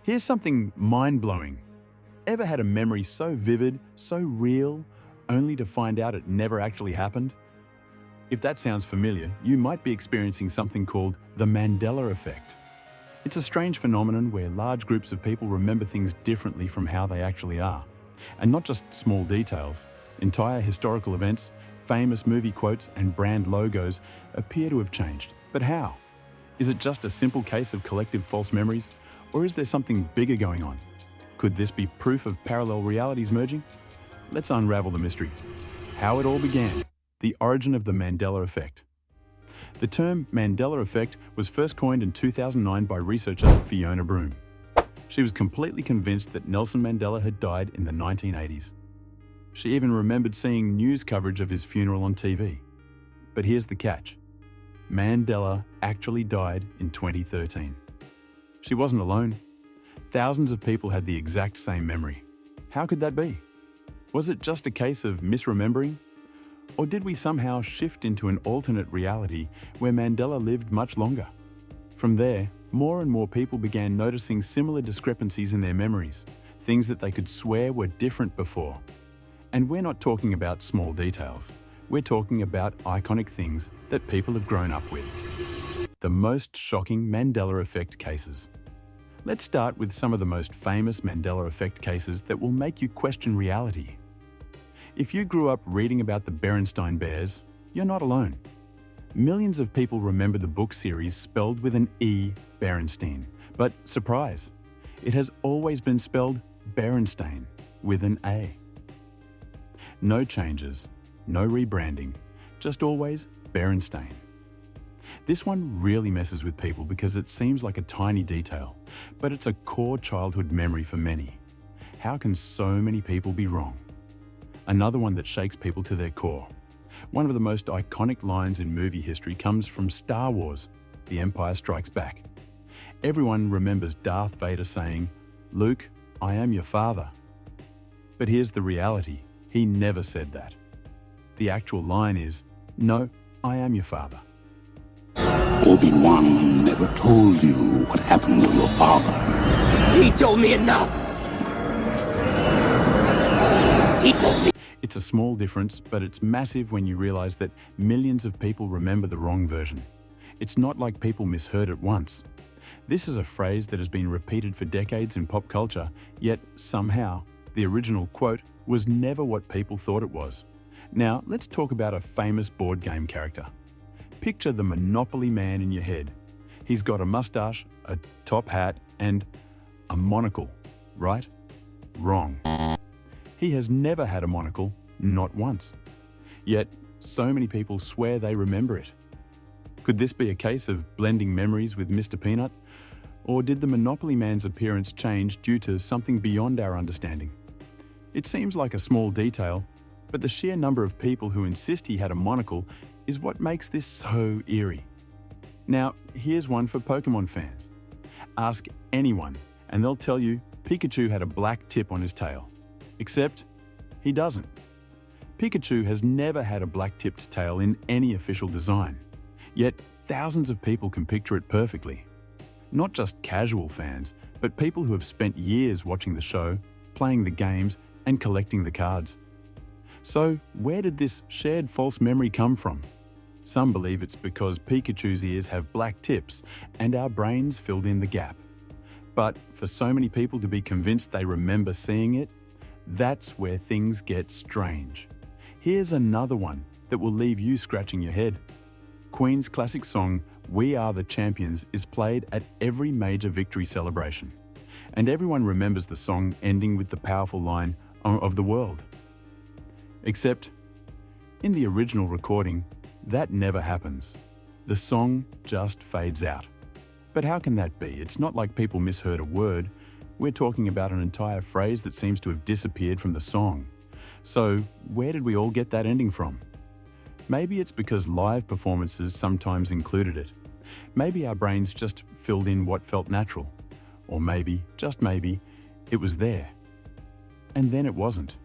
Here's something mind-blowing. Ever had a memory so vivid, so real, only to find out it never actually happened? If that sounds familiar, you might be experiencing something called the Mandela Effect. It's a strange phenomenon where large groups of people remember things differently from how they actually are. And not just small details. Entire historical events, famous movie quotes, and brand logos appear to have changed. But how? Is it just a simple case of collective false memories? Or is there something bigger going on? Could this be proof of parallel realities merging? Let's unravel the mystery. How it all began. The origin of the Mandela Effect. The term Mandela Effect was first coined in 2009 by researcher Fiona Broome. She was completely convinced that Nelson Mandela had died in the 1980s. She even remembered seeing news coverage of his funeral on TV. But here's the catch. Mandela actually died in 2013. She wasn't alone. Thousands of people had the exact same memory. How could that be? Was it just a case of misremembering? Or did we somehow shift into an alternate reality where Mandela lived much longer? From there, more and more people began noticing similar discrepancies in their memories, things that they could swear were different before. And we're not talking about small details. We're talking about iconic things that people have grown up with. The most shocking Mandela Effect cases. Let's start with some of the most famous Mandela Effect cases that will make you question reality. If you grew up reading about the Berenstain Bears, you're not alone. Millions of people remember the book series spelled with an E, Berenstain. But surprise, it has always been spelled Berenstain with an A. No changes, no rebranding, just always Berenstain. This one really messes with people because it seems like a tiny detail, but it's a core childhood memory for many. How can so many people be wrong? Another one that shakes people to their core. One of the most iconic lines in movie history comes from Star Wars, The Empire Strikes Back. Everyone remembers Darth Vader saying, "Luke, I am your father." But here's the reality. He never said that. The actual line is, "No, I am your father." Obi-Wan never told you what happened to your father. He told me enough. He told me. It's a small difference, but it's massive when you realize that millions of people remember the wrong version. It's not like people misheard it once. This is a phrase that has been repeated for decades in pop culture, yet somehow the original quote was never what people thought it was. Now, let's talk about a famous board game character. Picture the Monopoly man in your head. He's got a mustache, a top hat, and a monocle, right? Wrong. He has never had a monocle, not once. Yet, so many people swear they remember it. Could this be a case of blending memories with Mr. Peanut? Or did the Monopoly man's appearance change due to something beyond our understanding? It seems like a small detail, but the sheer number of people who insist he had a monocle is what makes this so eerie. Now, here's one for Pokemon fans. Ask anyone, and they'll tell you Pikachu had a black tip on his tail. Except, he doesn't. Pikachu has never had a black-tipped tail in any official design. Yet, thousands of people can picture it perfectly. Not just casual fans, but people who have spent years watching the show, playing the games, and collecting the cards. So, where did this shared false memory come from? Some believe it's because Pikachu's ears have black tips and our brains filled in the gap. But for so many people to be convinced they remember seeing it, that's where things get strange. Here's another one that will leave you scratching your head. Queen's classic song, "We Are the Champions," is played at every major victory celebration. And everyone remembers the song ending with the powerful line, "of the world." Except, in the original recording, that never happens. The song just fades out. But how can that be? It's not like people misheard a word. We're talking about an entire phrase that seems to have disappeared from the song. So, where did we all get that ending from? Maybe it's because live performances sometimes included it. Maybe our brains just filled in what felt natural. Or maybe, just maybe, it was there. And then it wasn't.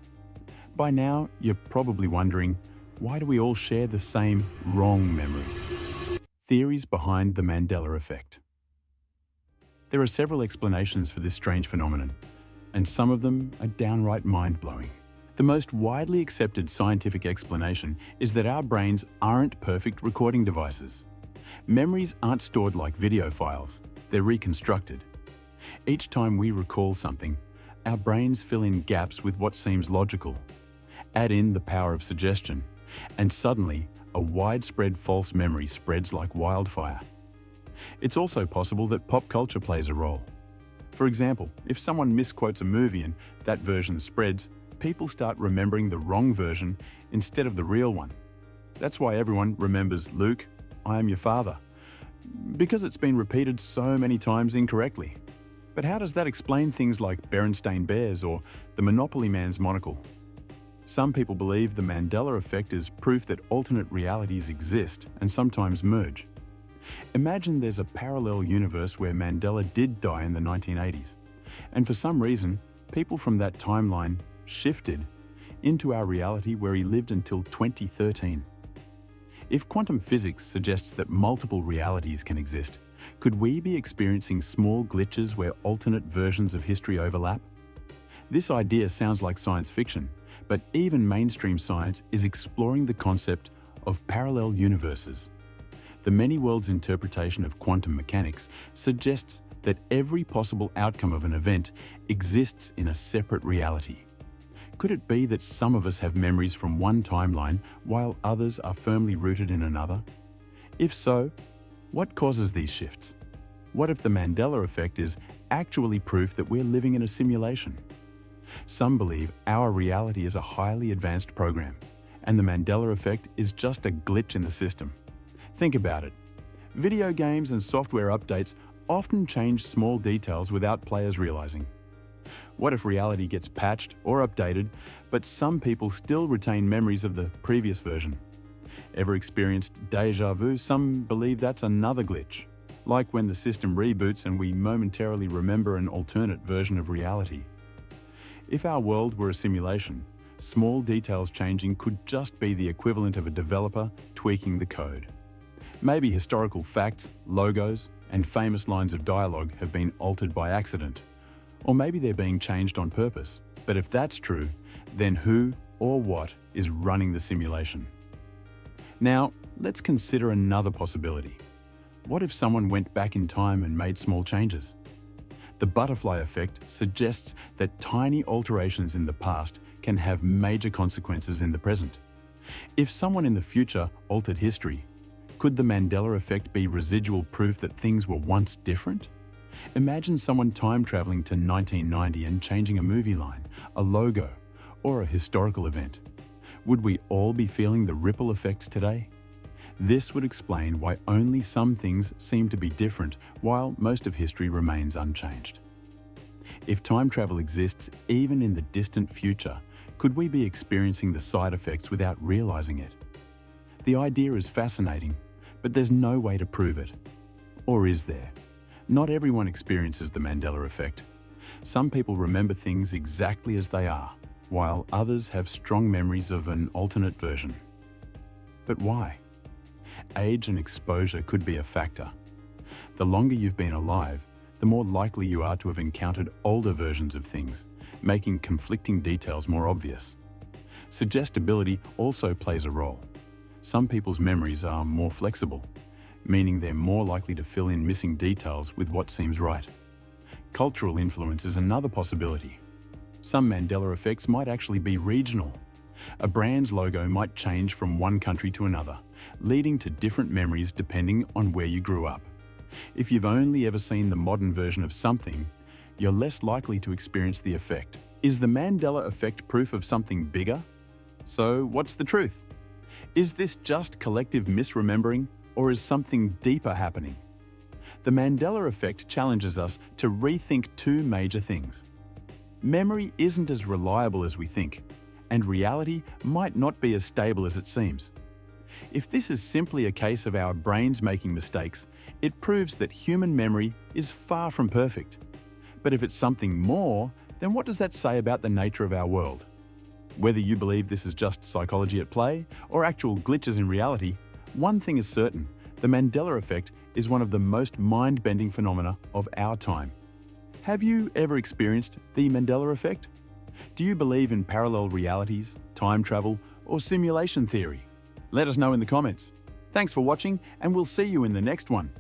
By now, you're probably wondering, why do we all share the same wrong memories? Theories behind the Mandela Effect. There are several explanations for this strange phenomenon, and some of them are downright mind-blowing. The most widely accepted scientific explanation is that our brains aren't perfect recording devices. Memories aren't stored like video files, they're reconstructed. Each time we recall something, our brains fill in gaps with what seems logical. Add in the power of suggestion, and suddenly, a widespread false memory spreads like wildfire. It's also possible that pop culture plays a role. For example, if someone misquotes a movie and that version spreads, people start remembering the wrong version instead of the real one. That's why everyone remembers Luke, I am your father, because it's been repeated so many times incorrectly. But how does that explain things like Berenstain Bears or the Monopoly Man's monocle? Some people believe the Mandela Effect is proof that alternate realities exist and sometimes merge. Imagine there's a parallel universe where Mandela did die in the 1980s, and for some reason, people from that timeline shifted into our reality where he lived until 2013. If quantum physics suggests that multiple realities can exist, could we be experiencing small glitches where alternate versions of history overlap? This idea sounds like science fiction, but even mainstream science is exploring the concept of parallel universes. The many worlds interpretation of quantum mechanics suggests that every possible outcome of an event exists in a separate reality. Could it be that some of us have memories from one timeline while others are firmly rooted in another? If so, what causes these shifts? What if the Mandela Effect is actually proof that we're living in a simulation? Some believe our reality is a highly advanced program, and the Mandela Effect is just a glitch in the system. Think about it. Video games and software updates often change small details without players realizing. What if reality gets patched or updated, but some people still retain memories of the previous version? Ever experienced déjà vu? Some believe that's another glitch, like when the system reboots and we momentarily remember an alternate version of reality. If our world were a simulation, small details changing could just be the equivalent of a developer tweaking the code. Maybe historical facts, logos, and famous lines of dialogue have been altered by accident. Or maybe they're being changed on purpose. But if that's true, then who or what is running the simulation? Now, let's consider another possibility. What if someone went back in time and made small changes? The butterfly effect suggests that tiny alterations in the past can have major consequences in the present. If someone in the future altered history, could the Mandela Effect be residual proof that things were once different? Imagine someone time traveling to 1990 and changing a movie line, a logo, or a historical event. Would we all be feeling the ripple effects today? This would explain why only some things seem to be different while most of history remains unchanged. If time travel exists even in the distant future, could we be experiencing the side effects without realizing it? The idea is fascinating, but there's no way to prove it. Or is there? Not everyone experiences the Mandela Effect. Some people remember things exactly as they are, while others have strong memories of an alternate version. But why? Age and exposure could be a factor. The longer you've been alive, the more likely you are to have encountered older versions of things, making conflicting details more obvious. Suggestibility also plays a role. Some people's memories are more flexible, meaning they're more likely to fill in missing details with what seems right. Cultural influence is another possibility. Some Mandela effects might actually be regional. A brand's logo might change from one country to another, leading to different memories depending on where you grew up. If you've only ever seen the modern version of something, you're less likely to experience the effect. Is the Mandela Effect proof of something bigger? So what's the truth? Is this just collective misremembering, or is something deeper happening? The Mandela Effect challenges us to rethink two major things. Memory isn't as reliable as we think, and reality might not be as stable as it seems. If this is simply a case of our brains making mistakes, it proves that human memory is far from perfect. But if it's something more, then what does that say about the nature of our world? Whether you believe this is just psychology at play or actual glitches in reality, one thing is certain: the Mandela Effect is one of the most mind-bending phenomena of our time. Have you ever experienced the Mandela Effect? Do you believe in parallel realities, time travel, or simulation theory? Let us know in the comments. Thanks for watching, and we'll see you in the next one.